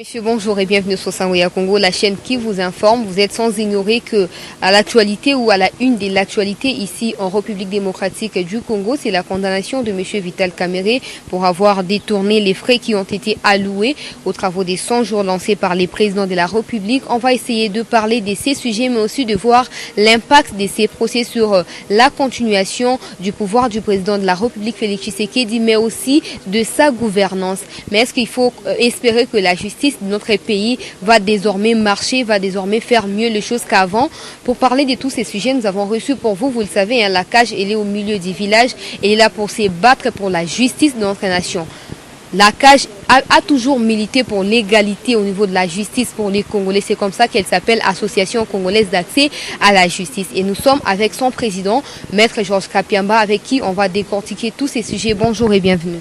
Monsieur, bonjour et bienvenue sur Sangweya Congo, la chaîne qui vous informe. Vous êtes sans ignorer que à l'actualité ou à la une de l'actualité ici en République démocratique du Congo, c'est la condamnation de Monsieur Vital Kamerhe pour avoir détourné les frais qui ont été alloués aux travaux des 100 jours lancés par les présidents de la République. On va essayer de parler de ces sujets, mais aussi de voir l'impact de ces procès sur la continuation du pouvoir du président de la République, Félix Tshisekedi, mais aussi de sa gouvernance. Mais est-ce qu'il faut espérer que la justice de notre pays va désormais marcher, va désormais faire mieux les choses qu'avant? Pour parler de tous ces sujets, nous avons reçu pour vous, vous le savez, la CAJ, elle est au milieu du village et elle est là pour se battre pour la justice de notre nation. La CAJ a toujours milité pour l'égalité au niveau de la justice pour les Congolais. C'est comme ça qu'elle s'appelle Association congolaise d'accès à la justice. Et nous sommes avec son président, Maître Georges Kapiamba, avec qui on va décortiquer tous ces sujets. Bonjour et bienvenue.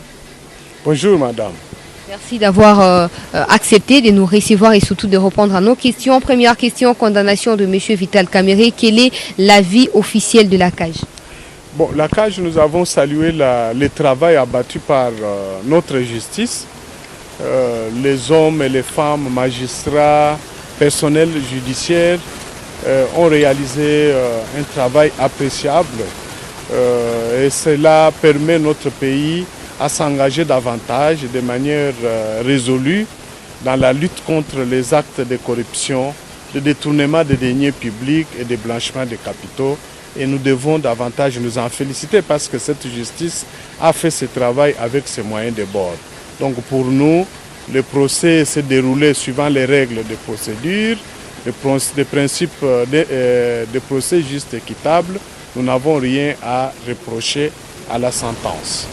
Bonjour madame. Merci d'avoir accepté de nous recevoir et surtout de répondre à nos questions. Première question, condamnation de M. Vital Kamerhe. Quel est l'avis officiel de la CAJ? Bon, la CAJ, nous avons salué le travail abattu par notre justice. Les hommes et les femmes, magistrats, personnel judiciaire ont réalisé un travail appréciable et cela permet notre pays à s'engager davantage de manière résolue dans la lutte contre les actes de corruption, de détournement des deniers publics et de blanchiment des capitaux. Et nous devons davantage nous en féliciter parce que cette justice a fait ce travail avec ses moyens de bord. Donc pour nous, le procès s'est déroulé suivant les règles de procédure, les principes de procès juste et équitable. Nous n'avons rien à reprocher à la sentence.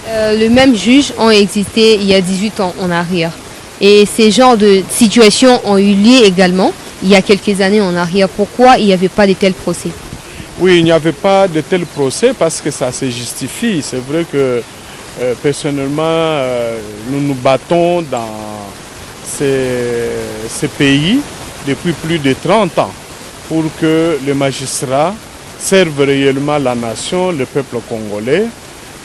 Le même juge ont existé il y a 18 ans en arrière. Et ces genres de situations ont eu lieu également il y a quelques années en arrière. Pourquoi il n'y avait pas de tels procès? Oui, il n'y avait pas de tels procès parce que ça se justifie. C'est vrai que personnellement, nous nous battons dans ces pays depuis plus de 30 ans pour que les magistrats servent réellement la nation, le peuple congolais,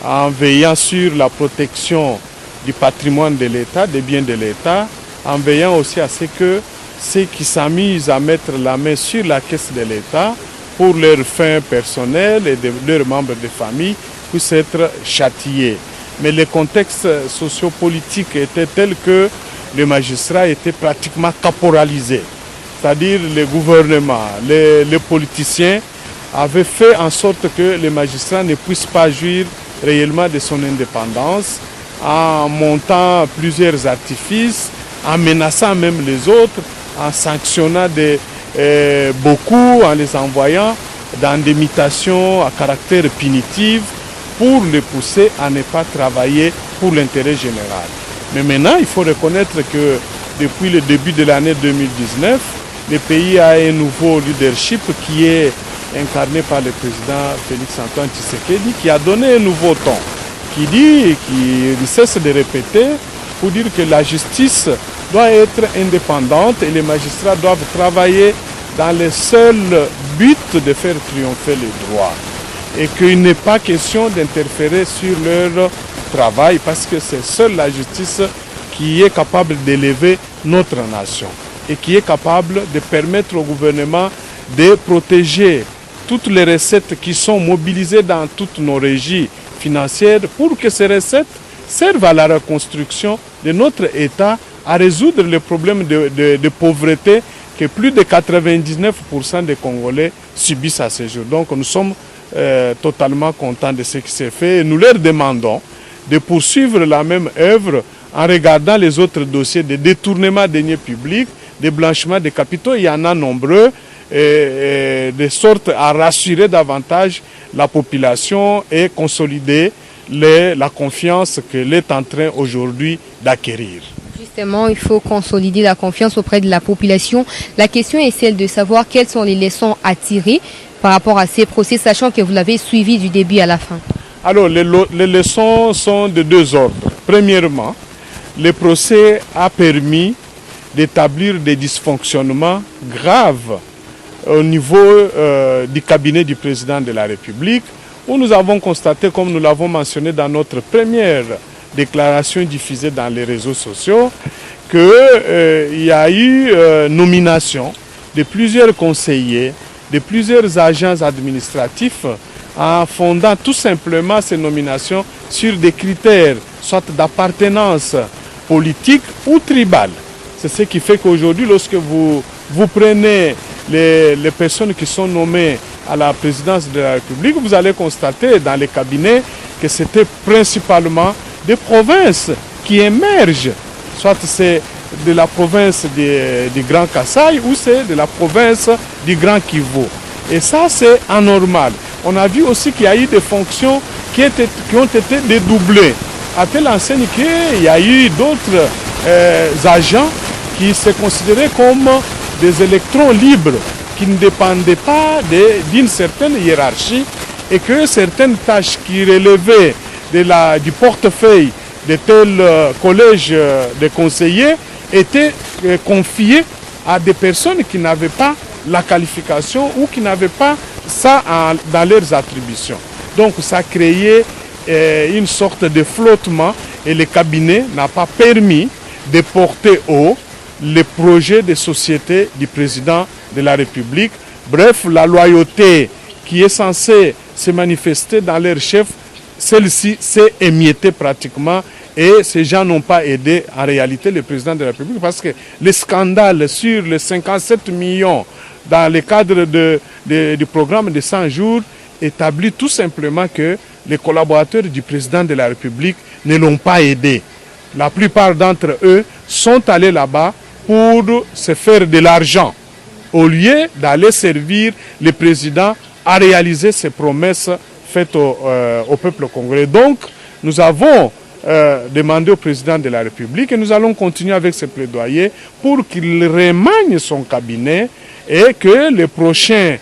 en veillant sur la protection du patrimoine de l'État, des biens de l'État, en veillant aussi à ce que ceux qui s'amusent à mettre la main sur la caisse de l'État pour leurs fins personnelles et de leurs membres de famille puissent être châtiés. Mais le contexte sociopolitique était tel que les magistrats étaient pratiquement caporalisés. C'est-à-dire le gouvernement, les politiciens avaient fait en sorte que les magistrats ne puissent pas jouir réellement de son indépendance, en montant plusieurs artifices, en menaçant même les autres, en sanctionnant beaucoup, en les envoyant dans des mutations à caractère punitif pour les pousser à ne pas travailler pour l'intérêt général. Mais maintenant, il faut reconnaître que depuis le début de l'année 2019, le pays a un nouveau leadership qui est incarné par le président Félix-Antoine Tshisekedi, qui a donné un nouveau ton, qui dit, qui ne cesse de répéter, pour dire que la justice doit être indépendante et les magistrats doivent travailler dans le seul but de faire triompher les droits. Et qu'il n'est pas question d'interférer sur leur travail parce que c'est seule la justice qui est capable d'élever notre nation et qui est capable de permettre au gouvernement de protéger toutes les recettes qui sont mobilisées dans toutes nos régies financières pour que ces recettes servent à la reconstruction de notre État, à résoudre les problèmes de pauvreté que plus de 99% des Congolais subissent à ce jour. Donc nous sommes totalement contents de ce qui s'est fait et nous leur demandons de poursuivre la même œuvre en regardant les autres dossiers de détournement de deniers publics, de blanchiment de capitaux. Il y en a nombreux. De sorte à rassurer davantage la population et consolider la confiance qu'elle est en train aujourd'hui d'acquérir. Justement, il faut consolider la confiance auprès de la population. La question est celle de savoir quelles sont les leçons à tirer par rapport à ces procès, sachant que vous l'avez suivi du début à la fin. Alors, les leçons sont de deux ordres. Premièrement, le procès a permis d'établir des dysfonctionnements graves au niveau du cabinet du président de la République, où nous avons constaté, comme nous l'avons mentionné dans notre première déclaration diffusée dans les réseaux sociaux, qu'il y a eu nomination de plusieurs conseillers, de plusieurs agents administratifs, en fondant tout simplement ces nominations sur des critères, soit d'appartenance politique ou tribale. C'est ce qui fait qu'aujourd'hui, lorsque vous prenez les personnes qui sont nommées à la présidence de la République, vous allez constater dans les cabinets que c'était principalement des provinces qui émergent. Soit c'est de la province du Grand Kasaï ou c'est de la province du Grand Kivu. Et ça, c'est anormal. On a vu aussi qu'il y a eu des fonctions qui ont été dédoublées. À telle enseigne qu'il y a eu d'autres agents qui se considéraient comme des électrons libres, qui ne dépendaient pas d'une certaine hiérarchie et que certaines tâches qui relevaient du portefeuille de tel collège de conseillers étaient confiées à des personnes qui n'avaient pas la qualification ou qui n'avaient pas ça dans leurs attributions. Donc ça a créé une sorte de flottement et le cabinet n'a pas permis de porter haut les projets de société du président de la République. Bref, la loyauté qui est censée se manifester dans leur chef, celle-ci s'est émiettée pratiquement et ces gens n'ont pas aidé en réalité le président de la République parce que les scandales sur les 57 millions dans le cadre du programme de 100 jours établit tout simplement que les collaborateurs du président de la République ne l'ont pas aidé. La plupart d'entre eux sont allés là-bas pour se faire de l'argent au lieu d'aller servir le président à réaliser ses promesses faites au peuple congolais. Donc, nous avons demandé au président de la République et nous allons continuer avec ce plaidoyer pour qu'il remanie son cabinet et que les prochains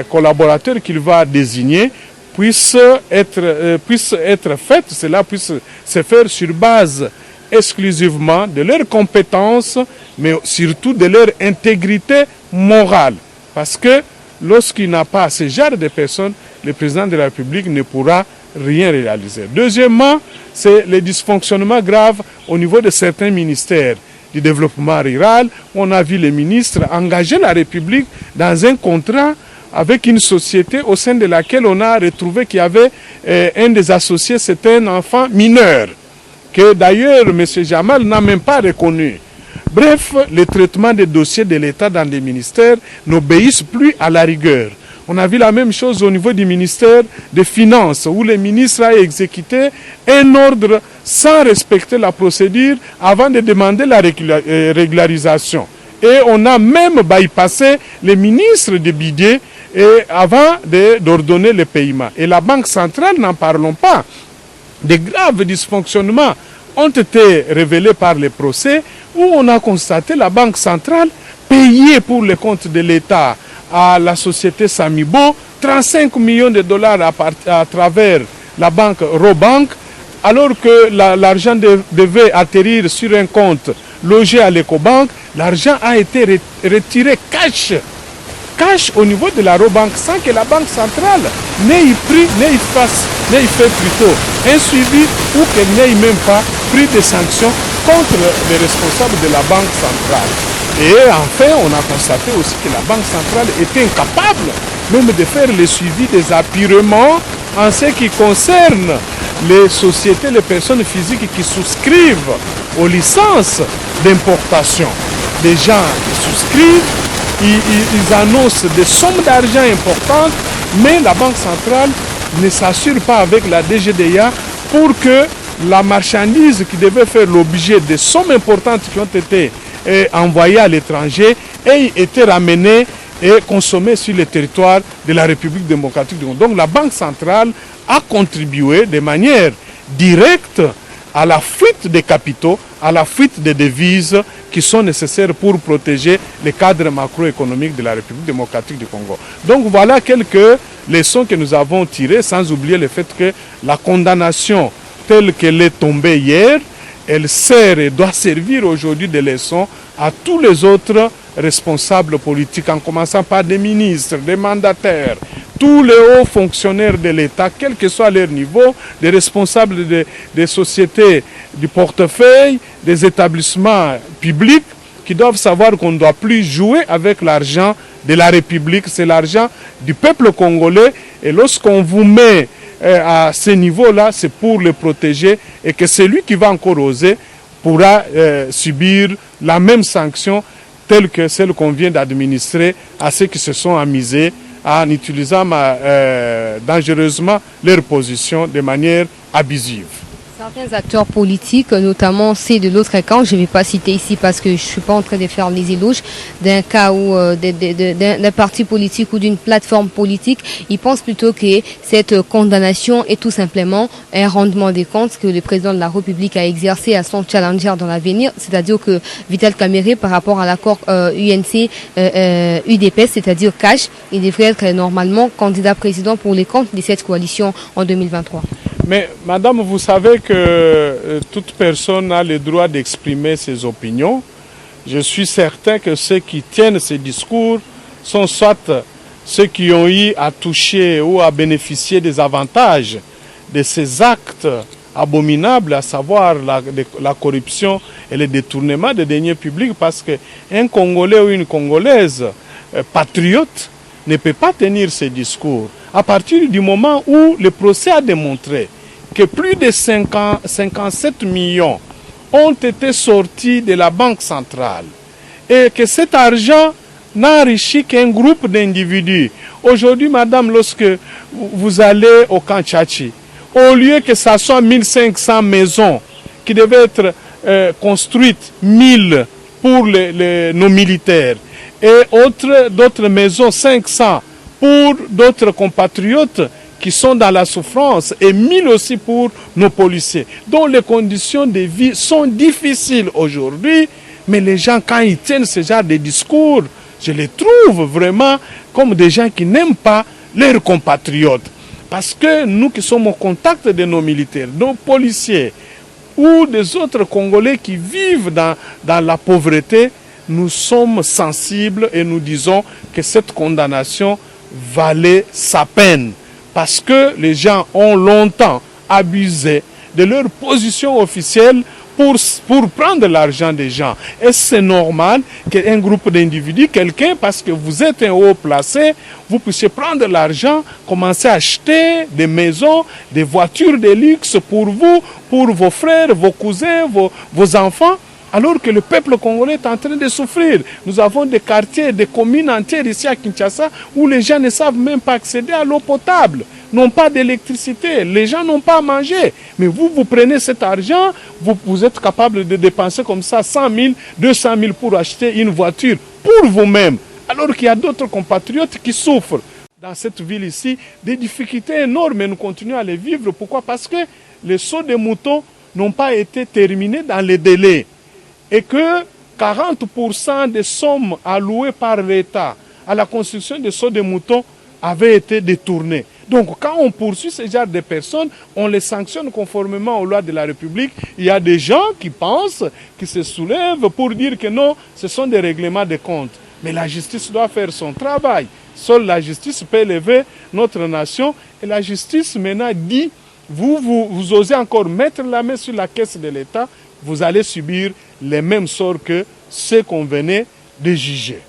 collaborateurs qu'il va désigner puissent être faits, cela puisse se faire sur base exclusivement de leurs compétences, mais surtout de leur intégrité morale. Parce que lorsqu'il n'a pas ce genre de personnes, le président de la République ne pourra rien réaliser. Deuxièmement, c'est les dysfonctionnements graves au niveau de certains ministères du développement rural. On a vu les ministres engager la République dans un contrat avec une société au sein de laquelle on a retrouvé qu'il y avait un des associés, c'était un enfant mineur, que d'ailleurs M. Jamal n'a même pas reconnu. Bref, le traitement des dossiers de l'État dans les ministères n'obéissent plus à la rigueur. On a vu la même chose au niveau du ministère des Finances, où le ministre a exécuté un ordre sans respecter la procédure avant de demander la régularisation. Et on a même bypassé les ministres de budget avant d'ordonner le paiement. Et la Banque centrale, n'en parlons pas. Des graves dysfonctionnements ont été révélés par les procès où on a constaté la Banque centrale payer pour le compte de l'État à la société Samibo 35 millions de dollars à travers la banque Robank, alors que l'argent devait atterrir sur un compte logé à l'Ecobank. L'argent a été retiré cash au niveau de la Robank sans que la Banque centrale n'ait fait plutôt un suivi ou qu'elle n'ait même pas pris des sanctions contre les responsables de la Banque centrale. Et enfin, on a constaté aussi que la Banque centrale était incapable même de faire le suivi des apurements en ce qui concerne les sociétés, les personnes physiques qui souscrivent aux licences d'importation. Des gens qui souscrivent, ils annoncent des sommes d'argent importantes, mais la Banque centrale ne s'assure pas avec la DGDA pour que la marchandise qui devait faire l'objet de sommes importantes qui ont été envoyées à l'étranger ait été ramenée et consommée sur le territoire de la République démocratique du Congo. Donc la Banque centrale a contribué de manière directe à la fuite des capitaux, à la fuite des devises qui sont nécessaires pour protéger les cadres macroéconomiques de la République démocratique du Congo. Donc voilà quelques leçons que nous avons tirées, sans oublier le fait que la condamnation telle qu'elle est tombée hier, elle sert et doit servir aujourd'hui de leçon à tous les autres responsables politiques, en commençant par des ministres, des mandataires, tous les hauts fonctionnaires de l'État, quel que soit leur niveau, des responsables des sociétés du portefeuille, des établissements publics, qui doivent savoir qu'on ne doit plus jouer avec l'argent de la République, c'est l'argent du peuple congolais. Et lorsqu'on vous met à ce niveau-là, c'est pour le protéger et que celui qui va encore oser pourra subir la même sanction telle que celle qu'on vient d'administrer à ceux qui se sont amusés en utilisant dangereusement leur position de manière abusive. Certains acteurs politiques, notamment ceux de l'autre camp, je ne vais pas citer ici parce que je ne suis pas en train de faire les éloges d'un cas ou d'un parti politique ou d'une plateforme politique, ils pensent plutôt que cette condamnation est tout simplement un rendement des comptes que le président de la République a exercé à son challenger dans l'avenir, c'est-à-dire que Vital Kamerhe, par rapport à l'accord UNC UDPS, c'est-à-dire CASH, il devrait être normalement candidat président pour les comptes de cette coalition en 2023. Mais madame, vous savez que toute personne a le droit d'exprimer ses opinions. Je suis certain que ceux qui tiennent ces discours sont soit ceux qui ont eu à toucher ou à bénéficier des avantages de ces actes abominables, à savoir la corruption et le détournement des deniers publics, parce qu'un Congolais ou une Congolaise patriote ne peut pas tenir ces discours. À partir du moment où le procès a démontré que plus de 57 millions ont été sortis de la Banque centrale et que cet argent n'a enrichi qu'un groupe d'individus. Aujourd'hui, madame, lorsque vous allez au camp Tchatchi, au lieu que ça soit 1500 maisons qui devaient être construites, 1000 pour nos militaires et d'autres maisons, 500 pour d'autres compatriotes qui sont dans la souffrance et 1000 aussi pour nos policiers, dont les conditions de vie sont difficiles aujourd'hui. Mais les gens, quand ils tiennent ce genre de discours, je les trouve vraiment comme des gens qui n'aiment pas leurs compatriotes. Parce que nous qui sommes au contact de nos militaires, nos policiers ou des autres Congolais qui vivent dans la pauvreté, nous sommes sensibles et nous disons que cette condamnation valait sa peine. Parce que les gens ont longtemps abusé de leur position officielle pour prendre l'argent des gens. Et c'est normal qu'un groupe d'individus, quelqu'un, parce que vous êtes un haut placé, vous puissiez prendre l'argent, commencer à acheter des maisons, des voitures de luxe pour vous, pour vos frères, vos cousins, vos enfants, alors que le peuple congolais est en train de souffrir. Nous avons des quartiers, des communes entières ici à Kinshasa où les gens ne savent même pas accéder à l'eau potable, n'ont pas d'électricité, les gens n'ont pas à manger. Mais vous prenez cet argent, vous êtes capable de dépenser comme ça 100 000, 200 000 pour acheter une voiture pour vous-même, alors qu'il y a d'autres compatriotes qui souffrent. Dans cette ville ici, des difficultés énormes et nous continuons à les vivre. Pourquoi? Parce que les sauts de moutons n'ont pas été terminés dans les délais. Et que 40% des sommes allouées par l'État à la construction des sauts de moutons avaient été détournées. Donc quand on poursuit ce genre de personnes, on les sanctionne conformément aux lois de la République. Il y a des gens qui pensent, qui se soulèvent pour dire que non, ce sont des règlements de comptes. Mais la justice doit faire son travail. Seule la justice peut élever notre nation. Et la justice maintenant dit, vous osez encore mettre la main sur la caisse de l'État, vous allez subir les mêmes sorts que ceux qu'on venait de juger.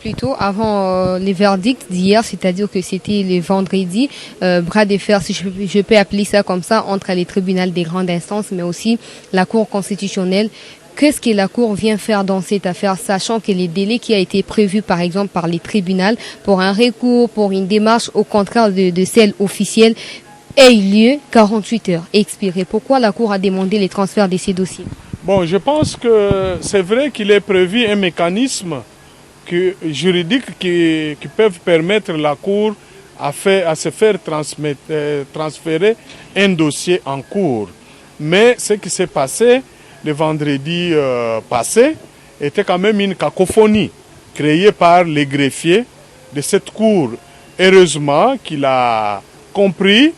Plutôt avant les verdicts d'hier, c'est-à-dire que c'était le vendredi, bras de fer, si je peux appeler ça comme ça, entre les tribunaux des grandes instances, mais aussi la Cour constitutionnelle. Qu'est-ce que la Cour vient faire dans cette affaire, sachant que les délais qui a été prévu, par exemple, par les tribunaux pour un recours, pour une démarche au contraire de celle officielle, ait lieu 48 heures expiré. Pourquoi la Cour a demandé les transferts de ces dossiers? Bon, je pense que c'est vrai qu'il est prévu un mécanisme juridique qui peuvent permettre la Cour à se faire transférer un dossier en cours. Mais ce qui s'est passé le vendredi passé était quand même une cacophonie créée par les greffiers de cette Cour. Heureusement qu'il a compris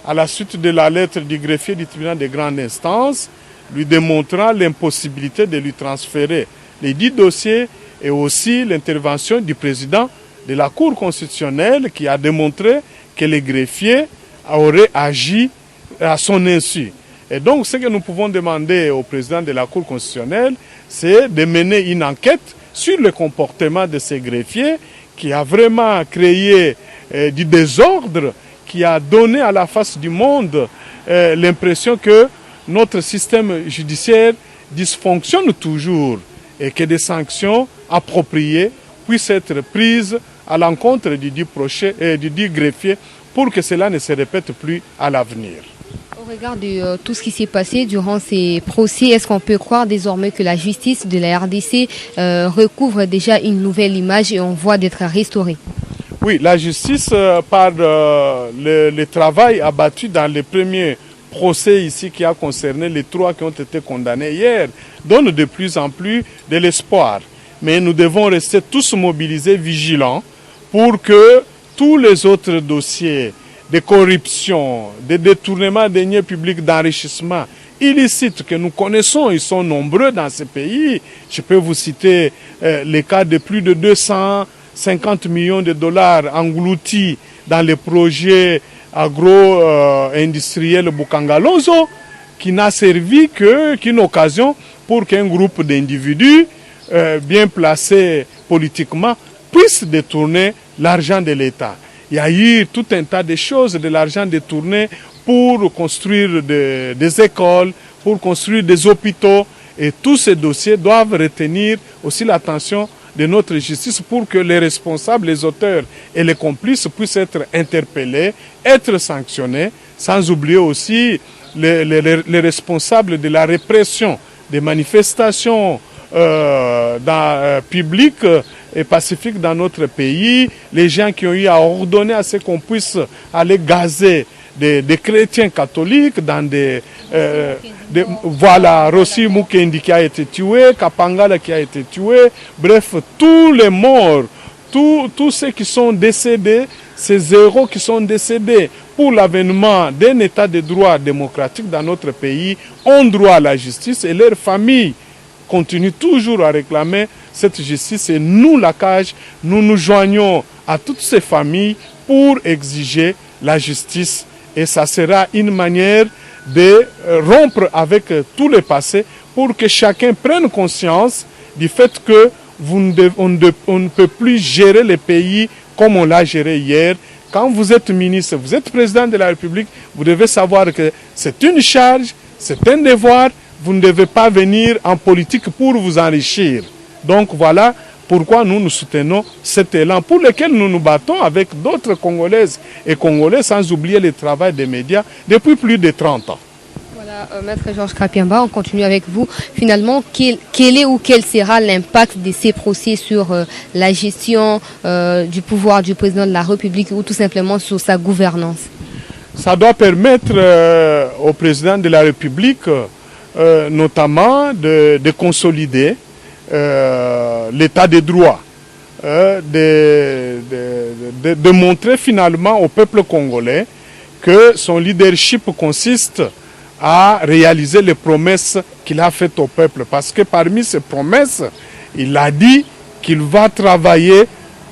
à la suite de la lettre du greffier du tribunal de grande instance, lui démontrant l'impossibilité de lui transférer les 10 dossiers et aussi l'intervention du président de la Cour constitutionnelle qui a démontré que les greffiers auraient agi à son insu. Et donc, ce que nous pouvons demander au président de la Cour constitutionnelle, c'est de mener une enquête sur le comportement de ces greffiers qui a vraiment créé du désordre, qui a donné à la face du monde l'impression que notre système judiciaire dysfonctionne toujours et que des sanctions appropriées puissent être prises à l'encontre du dit greffier pour que cela ne se répète plus à l'avenir. Au regard de tout ce qui s'est passé durant ces procès, est-ce qu'on peut croire désormais que la justice de la RDC recouvre déjà une nouvelle image et en voie d'être restaurée? Oui, la justice, par le travail abattu dans les premiers procès ici qui a concerné les 3 qui ont été condamnés hier, donne de plus en plus de l'espoir. Mais nous devons rester tous mobilisés, vigilants, pour que tous les autres dossiers de corruption, de détournement des deniers publics, d'enrichissement illicites que nous connaissons, ils sont nombreux dans ce pays. Je peux vous citer les cas de plus de 250 millions de dollars engloutis dans les projets agro-industriels Bukangalozo, qui n'a servi qu'une occasion pour qu'un groupe d'individus bien placés politiquement puisse détourner l'argent de l'État. Il y a eu tout un tas de choses, de l'argent détourné pour construire des écoles, pour construire des hôpitaux. Et tous ces dossiers doivent retenir aussi l'attention de notre justice pour que les responsables, les auteurs et les complices puissent être interpellés, être sanctionnés, sans oublier aussi les responsables de la répression des manifestations publiques et pacifiques dans notre pays, les gens qui ont eu à ordonner à ce qu'on puisse aller gazer des chrétiens catholiques dans voilà, Rossi Mukendi qui a été tué, Kapangala qui a été tué, bref, tous les morts, tous ceux qui sont décédés, ces héros qui sont décédés pour l'avènement d'un état de droit démocratique dans notre pays, ont droit à la justice et leurs familles continuent toujours à réclamer cette justice. Et nous, la CAJ, nous nous joignons à toutes ces familles pour exiger la justice. Et ça sera une manière de rompre avec tout le passé pour que chacun prenne conscience du fait que on ne peut plus gérer le pays comme on l'a géré hier. Quand vous êtes ministre, vous êtes président de la République, vous devez savoir que c'est une charge, c'est un devoir. Vous ne devez pas venir en politique pour vous enrichir. Donc voilà pourquoi nous soutenons cet élan pour lequel nous nous battons avec d'autres Congolaises et Congolais, sans oublier le travail des médias depuis plus de 30 ans. Voilà, Maître Georges Kapiamba, on continue avec vous. Finalement, quel est ou quel sera l'impact de ces procès sur la gestion du pouvoir du président de la République ou tout simplement sur sa gouvernance? Ça doit permettre au président de la République notamment de consolider l'état de droit, de montrer finalement au peuple congolais que son leadership consiste à réaliser les promesses qu'il a faites au peuple. Parce que parmi ces promesses, il a dit qu'il va travailler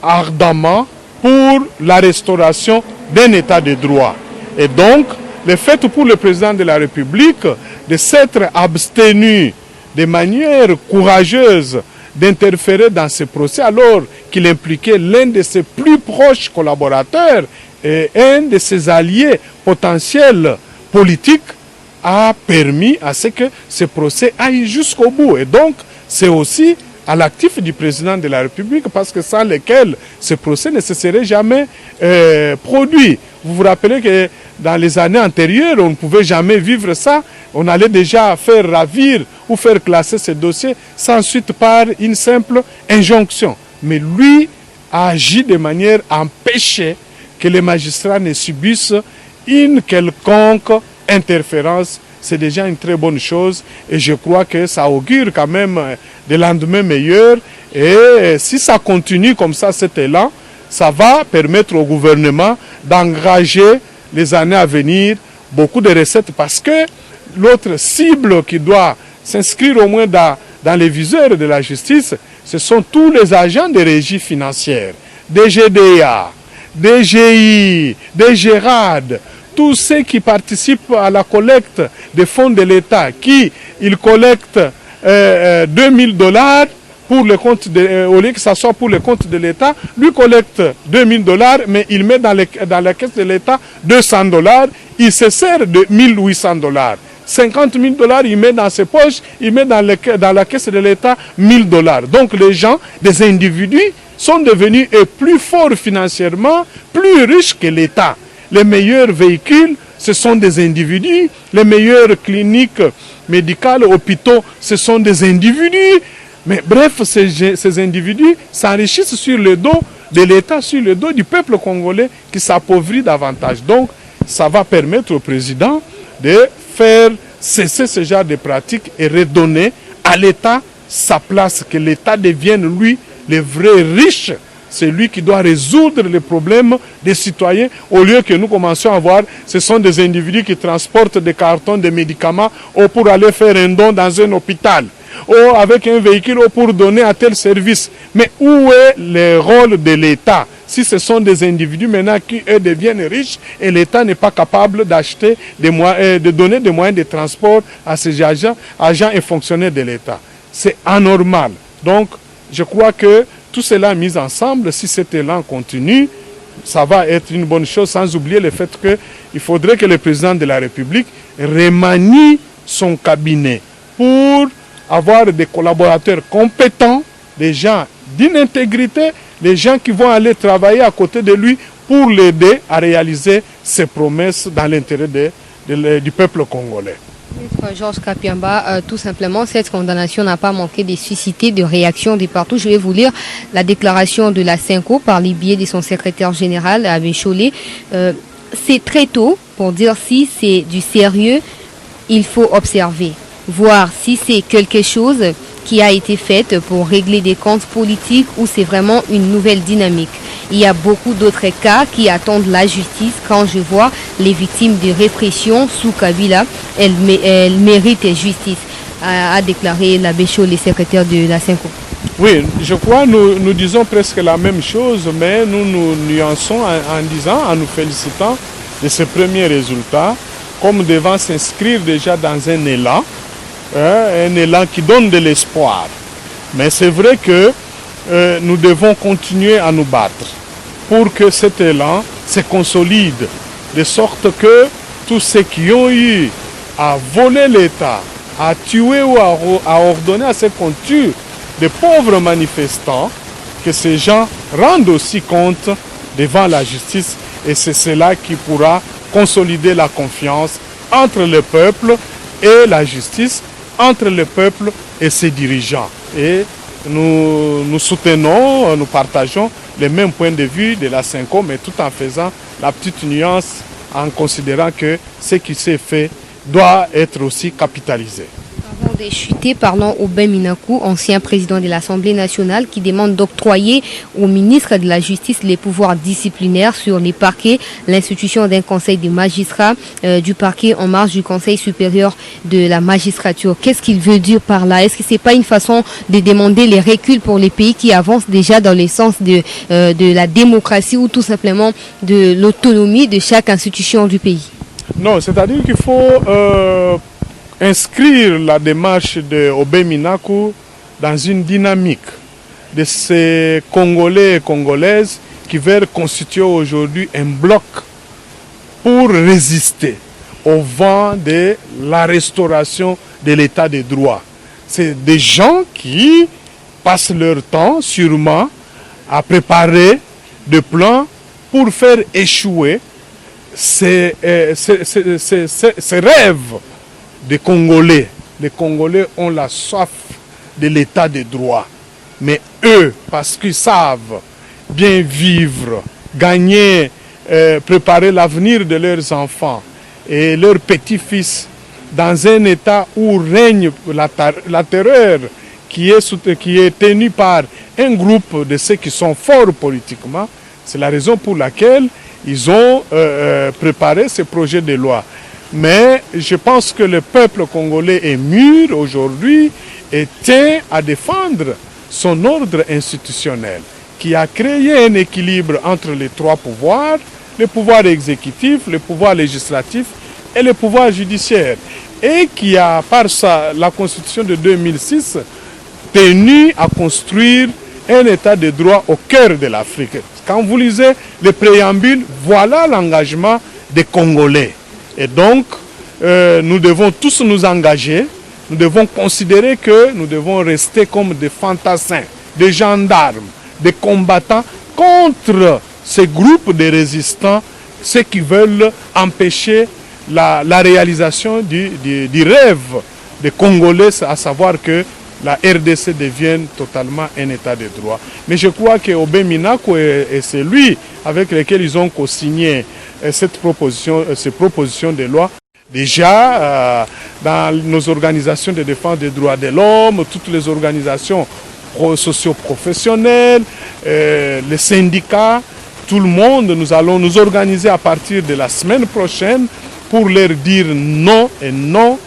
ardemment pour la restauration d'un état de droit. Et donc, le fait pour le président de la République de s'être abstenu de manière courageuse d'interférer dans ce procès alors qu'il impliquait l'un de ses plus proches collaborateurs et un de ses alliés potentiels politiques a permis à ce que ce procès aille jusqu'au bout. Et donc, c'est aussi à l'actif du président de la République parce que sans lequel ce procès ne se serait jamais produit. Vous vous rappelez que dans les années antérieures, on ne pouvait jamais vivre ça. On allait déjà faire ravir ou faire classer ce dossier sans suite par une simple injonction. Mais lui a agi de manière à empêcher que les magistrats ne subissent une quelconque interférence. C'est déjà une très bonne chose et je crois que ça augure quand même des lendemains meilleurs. Et si ça continue comme ça, cet élan, ça va permettre au gouvernement d'engager les années à venir beaucoup de recettes parce que l'autre cible qui doit s'inscrire au moins dans les viseurs de la justice, ce sont tous les agents de régie financière, des GDA, des GI, des GERAD, tous ceux qui participent à la collecte des fonds de l'État, ils collectent $2000 pour le compte au lieu que ça soit pour le compte de l'État, lui collecte $2000, mais il met dans la caisse de l'État $200, il se sert de $1800. $50,000, il met dans ses poches, il met dans la caisse de l'État $1000. Donc les gens, des individus, sont devenus plus forts financièrement, plus riches que l'État. Les meilleurs véhicules, ce sont des individus. Les meilleures cliniques médicales, hôpitaux, ce sont des individus. Mais bref, ces individus s'enrichissent sur le dos de l'État, sur le dos du peuple congolais qui s'appauvrit davantage. Donc, ça va permettre au président de faire cesser ce genre de pratiques et redonner à l'État sa place, que l'État devienne, lui, le vrai riche. C'est lui qui doit résoudre les problèmes des citoyens, au lieu que nous commencions à voir, ce sont des individus qui transportent des cartons de médicaments ou pour aller faire un don dans un hôpital, ou avec un véhicule ou pour donner à tel service. Mais où est le rôle de l'État si ce sont des individus maintenant qui eux deviennent riches et l'État n'est pas capable d'acheter de donner des moyens de transport à ces agents et fonctionnaires de l'État? C'est anormal. Donc, je crois que tout cela mis ensemble, si cet élan continue, ça va être une bonne chose, sans oublier le fait qu'il faudrait que le président de la République remanie son cabinet pour avoir des collaborateurs compétents, des gens d'intégrité, des gens qui vont aller travailler à côté de lui pour l'aider à réaliser ses promesses dans l'intérêt du peuple congolais. Georges Kapiamba, tout simplement, cette condamnation n'a pas manqué de susciter de réactions de partout. Je vais vous lire la déclaration de la Cinco par les biais de son secrétaire général, Abbé Cholé. C'est très tôt pour dire si c'est du sérieux, il faut observer, voir si c'est quelque chose qui a été fait pour régler des comptes politiques ou c'est vraiment une nouvelle dynamique. Il y a beaucoup d'autres cas qui attendent la justice. Quand je vois les victimes de répression sous Kabila, elles méritent justice, a déclaré l'abbé Cholé, secrétaire de la Cinco. Oui, je crois que nous disons presque la même chose, mais nous nous nuançons en nous félicitant de ces premiers résultats, comme devant s'inscrire déjà dans un élan qui donne de l'espoir. Mais c'est vrai que nous devons continuer à nous battre pour que cet élan se consolide, de sorte que tous ceux qui ont eu à voler l'État, à tuer ou à ordonner à ce qu'on tue des pauvres manifestants, que ces gens rendent aussi compte devant la justice, et c'est cela qui pourra consolider la confiance entre le peuple et la justice, entre le peuple et ses dirigeants. Et nous soutenons, nous partageons les mêmes points de vue de la Cinco, mais tout en faisant la petite nuance, en considérant que ce qui s'est fait doit être aussi capitalisé. Avant de chuter, parlons Aubin Minakou, ancien président de l'Assemblée nationale, qui demande d'octroyer au ministre de la Justice les pouvoirs disciplinaires sur les parquets, l'institution d'un conseil des magistrats du parquet en marge du Conseil supérieur de la magistrature. Qu'est-ce qu'il veut dire par là? Est-ce que ce n'est pas une façon de demander les reculs pour les pays qui avancent déjà dans le sens de la démocratie ou tout simplement de l'autonomie de chaque institution du pays? Non, c'est-à-dire qu'il faut inscrire la démarche de Aubin Minakou dans une dynamique de ces Congolais et Congolaises qui veulent constituer aujourd'hui un bloc pour résister au vent de la restauration de l'état de droit. C'est des gens qui passent leur temps sûrement à préparer des plans pour faire échouer ces rêves des Congolais. Les Congolais ont la soif de l'état de droit. Mais eux, parce qu'ils savent bien vivre, gagner, préparer l'avenir de leurs enfants et leurs petits-fils dans un état où règne la terreur qui est tenue par un groupe de ceux qui sont forts politiquement, c'est la raison pour laquelle ils ont préparé ce projet de loi. Mais je pense que le peuple congolais est mûr aujourd'hui et tient à défendre son ordre institutionnel, qui a créé un équilibre entre les trois pouvoirs, le pouvoir exécutif, le pouvoir législatif et le pouvoir judiciaire, et qui a, par la Constitution de 2006, tenu à construire un état de droit au cœur de l'Afrique. Quand vous lisez le préambule, voilà l'engagement des Congolais. Et donc, nous devons tous nous engager, nous devons considérer que nous devons rester comme des fantassins, des gendarmes, des combattants contre ces groupes de résistants, ceux qui veulent empêcher la réalisation du rêve des Congolais, à savoir que la RDC devienne totalement un état de droit. Mais je crois que Aubin Minaku et c'est lui avec lequel ils ont co-signé ces propositions de loi. Déjà, dans nos organisations de défense des droits de l'homme, toutes les organisations socio-professionnelles, les syndicats, tout le monde, nous allons nous organiser à partir de la semaine prochaine pour leur dire non et non,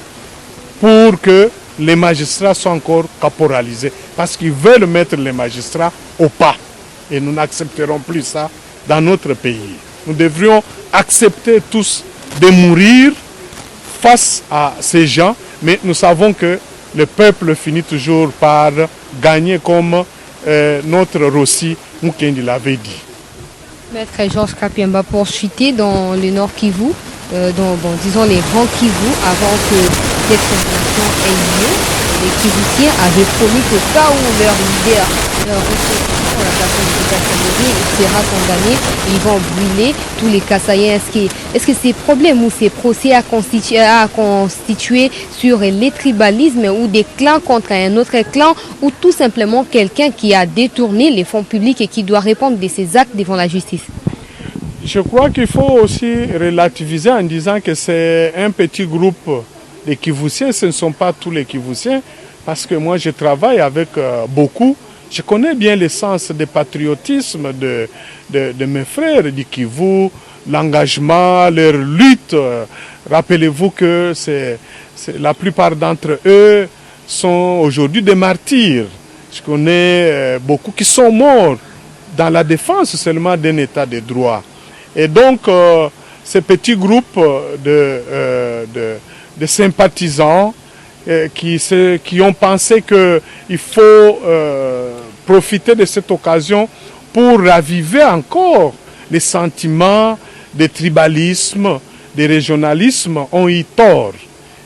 pour que les magistrats soient encore caporalisés. Parce qu'ils veulent mettre les magistrats au pas. Et nous n'accepterons plus ça dans notre pays. Nous devrions accepter tous de mourir face à ces gens, mais nous savons que le peuple finit toujours par gagner, comme notre Rossi Mukendi l'avait dit. Maître Georges Kapiemba, pour chuter dans le Nord Kivu, disons les rangs Kivu, avant que cette révolution ait lieu, les Kivusiens avaient promis que cas où leur leader, leur représentant, la personne de Vital Kamerhe, sera condamné, ils vont brûler tous les Kassaïens. Est-ce que ces problèmes ou ces procès à constituer sur les tribalismes ou des clans contre un autre clan, ou tout simplement quelqu'un qui a détourné les fonds publics et qui doit répondre de ses actes devant la justice? Je crois qu'il faut aussi relativiser en disant que c'est un petit groupe de Kivusiens. Ce ne sont pas tous les Kivusiens, parce que moi je travaille avec beaucoup. Je connais bien l'essence du patriotisme de mes frères du Kivu, l'engagement, leur lutte. Rappelez-vous que la plupart d'entre eux sont aujourd'hui des martyrs. Je connais beaucoup qui sont morts dans la défense seulement d'un état de droit. Et donc, ces petits groupes de sympathisants qui ont pensé qu'il faut profiter de cette occasion pour raviver encore les sentiments de tribalisme, de régionalisme, ont eu tort.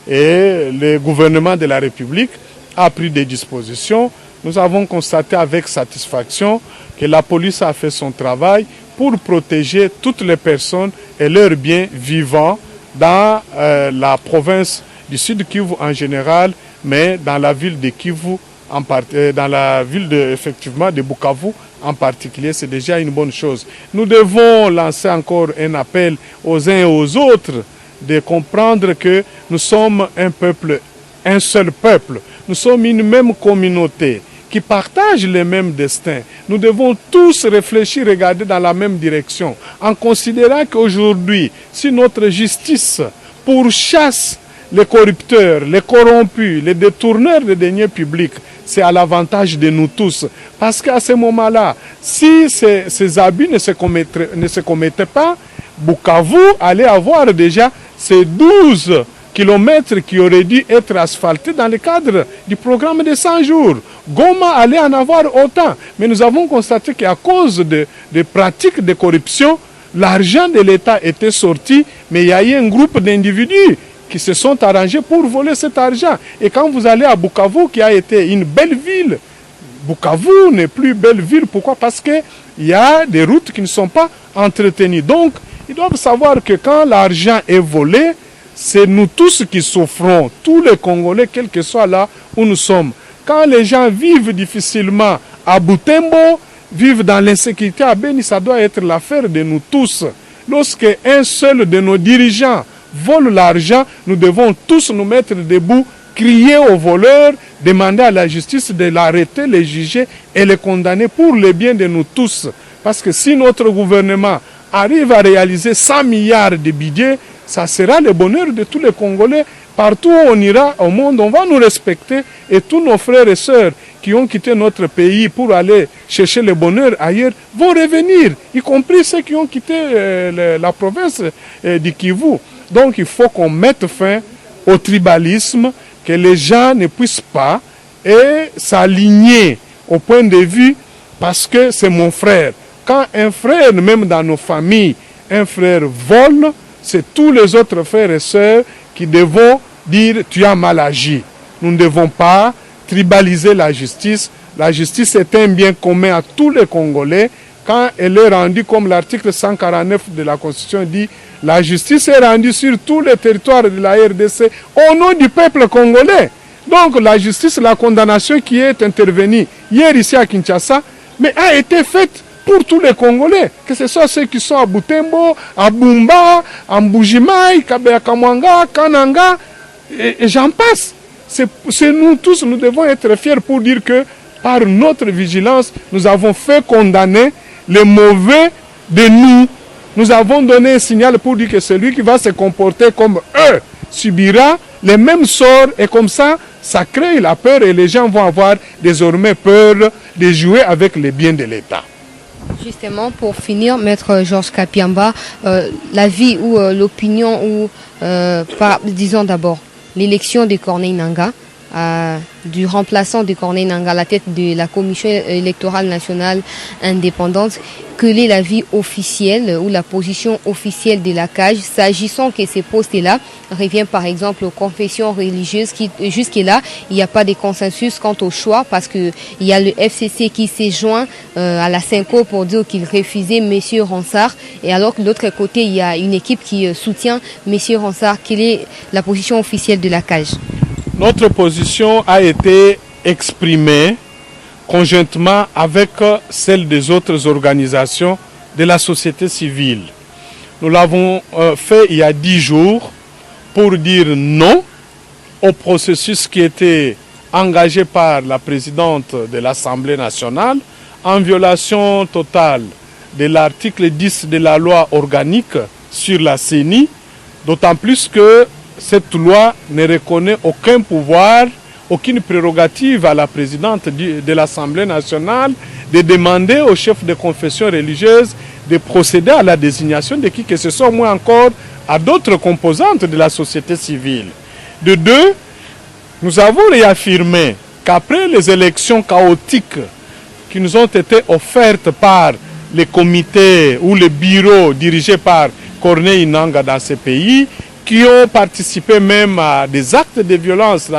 Et le gouvernement de la République a pris des dispositions. Nous avons constaté avec satisfaction que la police a fait son travail pour protéger toutes les personnes et leurs biens vivants dans la province du Sud Kivu en général, mais dans la ville de Kivu, dans la ville effectivement de Bukavu en particulier, c'est déjà une bonne chose. Nous devons lancer encore un appel aux uns et aux autres de comprendre que nous sommes un peuple, un seul peuple. Nous sommes une même communauté qui partagent les mêmes destins. Nous devons tous réfléchir, regarder dans la même direction, en considérant qu'aujourd'hui, si notre justice pourchasse les corrupteurs, les corrompus, les détourneurs de deniers publics, c'est à l'avantage de nous tous. Parce qu'à ce moment-là, si ces abus ne se commettaient pas, Bukavu allait avoir déjà ces 12 kilomètres qui auraient dû être asphaltés dans le cadre du programme de 100 jours. Goma allait en avoir autant. Mais nous avons constaté qu'à cause de pratiques de corruption, l'argent de l'État était sorti, mais il y a eu un groupe d'individus qui se sont arrangés pour voler cet argent. Et quand vous allez à Bukavu, qui a été une belle ville, Bukavu n'est plus belle ville. Pourquoi? Parce qu'il y a des routes qui ne sont pas entretenues. Donc, ils doivent savoir que quand l'argent est volé, c'est nous tous qui souffrons, tous les Congolais, quel que soit là où nous sommes. Quand les gens vivent difficilement à Butembo, vivent dans l'insécurité à Beni, ça doit être l'affaire de nous tous. Lorsque un seul de nos dirigeants vole l'argent, nous devons tous nous mettre debout, crier aux voleurs, demander à la justice de l'arrêter, les juger et les condamner pour le bien de nous tous. Parce que si notre gouvernement arrive à réaliser 100 milliards de budget, ça sera le bonheur de tous les Congolais. Partout où on ira au monde, on va nous respecter et tous nos frères et sœurs qui ont quitté notre pays pour aller chercher le bonheur ailleurs vont revenir, y compris ceux qui ont quitté la province du Kivu. Donc il faut qu'on mette fin au tribalisme, que les gens ne puissent pas s'aligner au point de vue parce que c'est mon frère. Quand un frère, même dans nos familles, un frère vole, c'est tous les autres frères et sœurs qui devront dire tu as mal agi. Nous ne devons pas tribaliser la justice. La justice est un bien commun à tous les Congolais. Quand elle est rendue, comme l'article 149 de la Constitution dit, la justice est rendue sur tous les territoires de la RDC au nom du peuple congolais. Donc la justice, la condamnation qui est intervenue hier ici à Kinshasa, mais a été faite pour tous les Congolais, que ce soit ceux qui sont à Butembo, à Bumba, à Mbujimai, Kabeya Kamwanga, Kananga, et j'en passe. C'est nous tous, nous devons être fiers pour dire que par notre vigilance, nous avons fait condamner les mauvais de nous. Nous avons donné un signal pour dire que celui qui va se comporter comme eux subira les mêmes sorts, et comme ça, ça crée la peur et les gens vont avoir désormais peur de jouer avec les biens de l'État. Justement, pour finir, Maître Georges Kapiamba, l'avis ou l'opinion ou, disons d'abord, l'élection de Corneille Nangaa, du remplaçant de Corneille Nangaa à la tête de la Commission électorale nationale indépendante, quel est l'avis officiel ou la position officielle de la CAJ, s'agissant que ces postes-là reviennent par exemple aux confessions religieuses qui, jusque-là, il n'y a pas de consensus quant au choix parce qu'il y a le FCC qui s'est joint à la CENCO pour dire qu'il refusait M. Ronsard, et alors que de l'autre côté, il y a une équipe qui soutient M. Ronsard. Quelle est la position officielle de la CAJ? Notre position a été exprimée conjointement avec celle des autres organisations de la société civile. Nous l'avons fait il y a 10 jours pour dire non au processus qui était engagé par la présidente de l'Assemblée nationale en violation totale de l'article 10 de la loi organique sur la CENI, d'autant plus que cette loi ne reconnaît aucun pouvoir, aucune prérogative à la présidente de l'Assemblée nationale de demander aux chefs de confession religieuse de procéder à la désignation de qui que ce soit, moins encore à d'autres composantes de la société civile. De deux, nous avons réaffirmé qu'après les élections chaotiques qui nous ont été offertes par les comités ou les bureaux dirigés par Corneille Nangaa dans ces pays, qui ont participé même à des actes de violence,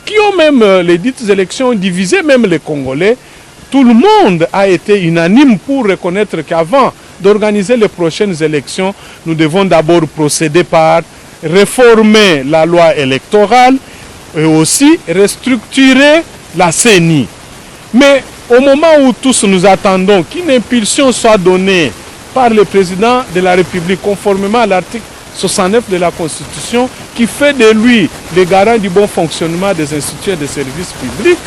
qui ont même, les dites élections, divisé même les Congolais, tout le monde a été unanime pour reconnaître qu'avant d'organiser les prochaines élections, nous devons d'abord procéder par réformer la loi électorale et aussi restructurer la CENI. Mais au moment où tous nous attendons qu'une impulsion soit donnée par le président de la République conformément à l'article 69 de la Constitution qui fait de lui le garant du bon fonctionnement des institutions de services publics,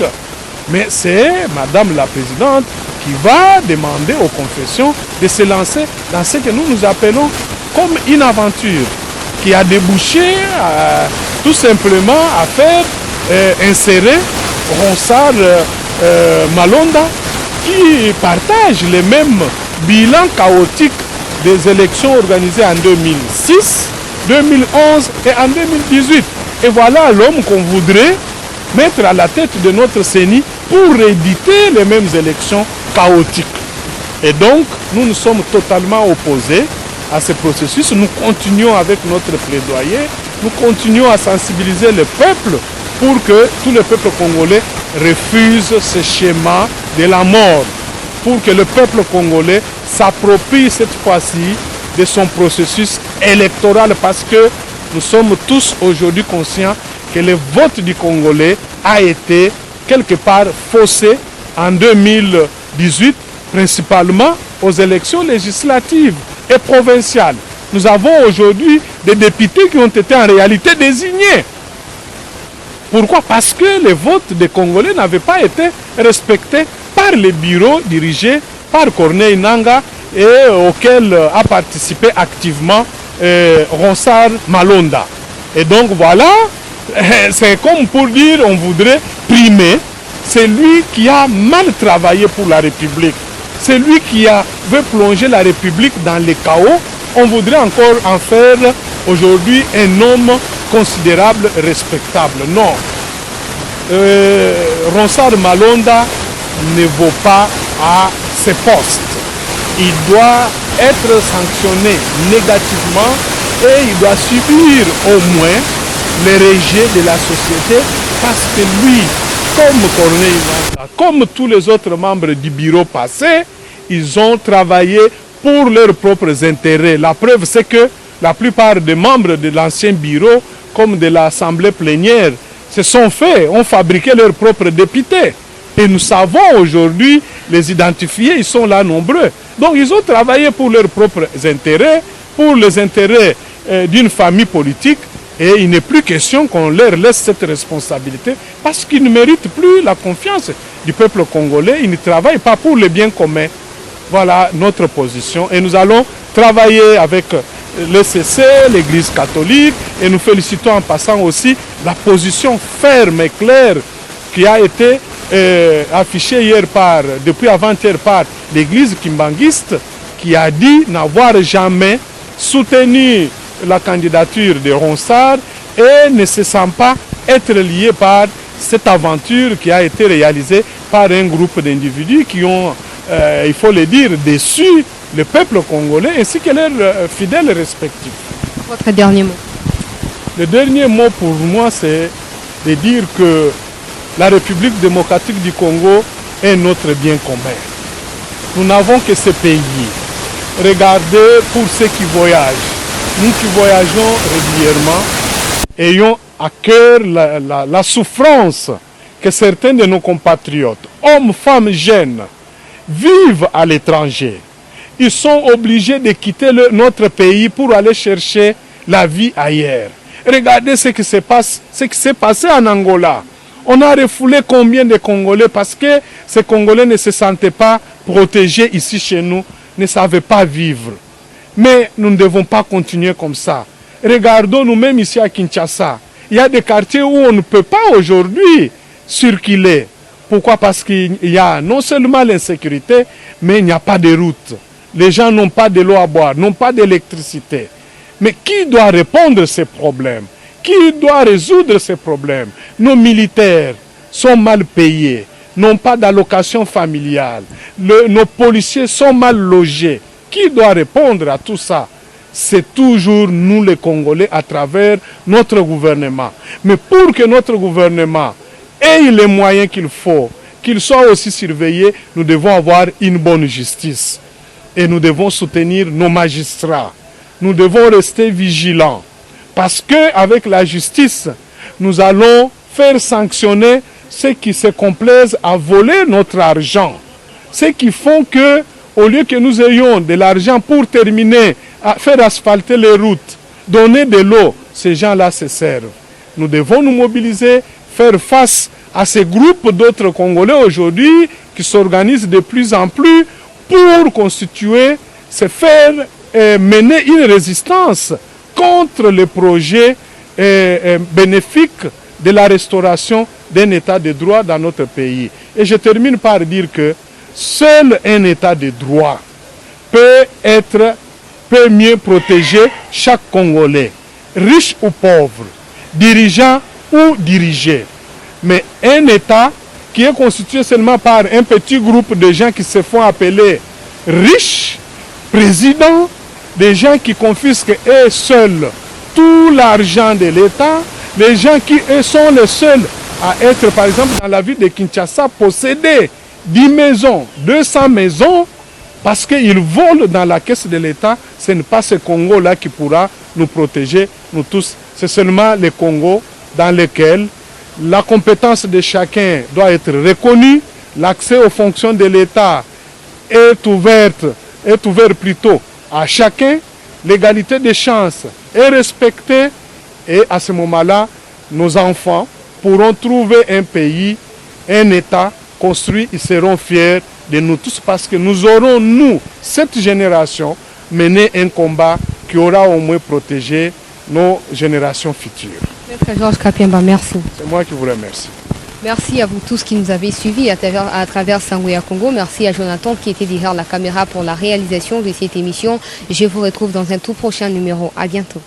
mais c'est Madame la Présidente qui va demander aux confessions de se lancer dans ce que nous appelons comme une aventure qui a débouché tout simplement à faire insérer Ronsard Malonda qui partage les mêmes bilans chaotiques des élections organisées en 2006, 2011 et en 2018. Et voilà l'homme qu'on voudrait mettre à la tête de notre CENI pour rééditer les mêmes élections chaotiques. Et donc, nous nous sommes totalement opposés à ce processus. Nous continuons avec notre plaidoyer, nous continuons à sensibiliser le peuple pour que tout le peuple congolais refuse ce schéma de la mort, pour que le peuple congolais s'approprie cette fois-ci de son processus électoral, parce que nous sommes tous aujourd'hui conscients que le vote du Congolais a été quelque part faussé en 2018, principalement aux élections législatives et provinciales. Nous avons aujourd'hui des députés qui ont été en réalité désignés. Pourquoi? Parce que les votes des Congolais n'avaient pas été respectés par les bureaux dirigés par Corneille Nangaa et auquel a participé activement Ronsard Malonda. Et donc voilà, c'est comme pour dire on voudrait primer c'est lui qui a mal travaillé pour la République. C'est lui qui veut plonger la République dans le chaos. On voudrait encore en faire aujourd'hui un homme considérable, respectable. Non. Ronsard Malonda ne vaut pas à ses postes. Il doit être sanctionné négativement et il doit subir au moins les rejets de la société parce que lui, comme Corneille Nangaa, comme tous les autres membres du bureau passé, ils ont travaillé pour leurs propres intérêts. La preuve, c'est que la plupart des membres de l'ancien bureau, comme de l'Assemblée plénière, se sont faits, ont fabriqué leurs propres députés. Et nous savons aujourd'hui les identifier, ils sont là nombreux. Donc ils ont travaillé pour leurs propres intérêts, pour les intérêts d'une famille politique. Et il n'est plus question qu'on leur laisse cette responsabilité parce qu'ils ne méritent plus la confiance du peuple congolais. Ils ne travaillent pas pour le bien commun. Voilà notre position. Et nous allons travailler avec l'ECC, l'Église catholique, et nous félicitons en passant aussi la position ferme et claire qui a été affichée depuis avant-hier par l'Église kimbanguiste, qui a dit n'avoir jamais soutenu la candidature de Ronsard et ne se sent pas être lié par cette aventure qui a été réalisée par un groupe d'individus qui ont, il faut le dire, déçu le peuple congolais ainsi que leurs fidèles respectifs. Votre dernier mot? Le dernier mot pour moi, c'est de dire que la République démocratique du Congo est notre bien commun. Nous n'avons que ce pays. Regardez pour ceux qui voyagent. Nous qui voyageons régulièrement, ayons à cœur la souffrance que certains de nos compatriotes, hommes, femmes, jeunes, vivent à l'étranger. Ils sont obligés de quitter notre pays pour aller chercher la vie ailleurs. Regardez ce qui s'est passé en Angola. On a refoulé combien de Congolais parce que ces Congolais ne se sentaient pas protégés ici chez nous, ne savaient pas vivre. Mais nous ne devons pas continuer comme ça. Regardons nous-mêmes ici à Kinshasa. Il y a des quartiers où on ne peut pas aujourd'hui circuler. Pourquoi? Parce qu'il y a non seulement l'insécurité, mais il n'y a pas de route. Les gens n'ont pas de l'eau à boire, n'ont pas d'électricité. Mais qui doit répondre à ces problèmes? Qui doit résoudre ces problèmes? Nos militaires sont mal payés, n'ont pas d'allocation familiale. Nos policiers sont mal logés. Qui doit répondre à tout ça? C'est toujours nous les Congolais à travers notre gouvernement. Mais pour que notre gouvernement ait les moyens qu'il faut, qu'il soit aussi surveillé, nous devons avoir une bonne justice. Et nous devons soutenir nos magistrats. Nous devons rester vigilants. Parce qu'avec la justice, nous allons faire sanctionner ceux qui se complaisent à voler notre argent. Ceux qui font que, au lieu que nous ayons de l'argent pour terminer, à faire asphalter les routes, donner de l'eau, ces gens-là se servent. Nous devons nous mobiliser, faire face à ces groupes d'autres Congolais aujourd'hui qui s'organisent de plus en plus pour constituer, mener une résistance contre les projets bénéfiques de la restauration d'un état de droit dans notre pays. Et je termine par dire que seul un état de droit peut mieux protéger chaque Congolais, riche ou pauvre, dirigeant ou dirigé. Mais un état qui est constitué seulement par un petit groupe de gens qui se font appeler riches, présidents, des gens qui confisquent eux seuls tout l'argent de l'État, les gens qui eux sont les seuls à être, par exemple, dans la ville de Kinshasa, posséder 10 maisons, 200 maisons, parce qu'ils volent dans la caisse de l'État. Ce n'est pas ce Congo-là qui pourra nous protéger, nous tous. C'est seulement le Congo dans lequel la compétence de chacun doit être reconnue, l'accès aux fonctions de l'État est ouvert plutôt à chacun, l'égalité des chances est respectée, et à ce moment-là, nos enfants pourront trouver un pays, un État construit, ils seront fiers de nous tous parce que nous aurons, nous, cette génération, mené un combat qui aura au moins protégé nos générations futures. Maître Georges Kapiemba, merci. C'est moi qui vous remercie. Merci à vous tous qui nous avez suivis à travers Sangweya Congo. Merci à Jonathan qui était derrière la caméra pour la réalisation de cette émission. Je vous retrouve dans un tout prochain numéro. À bientôt.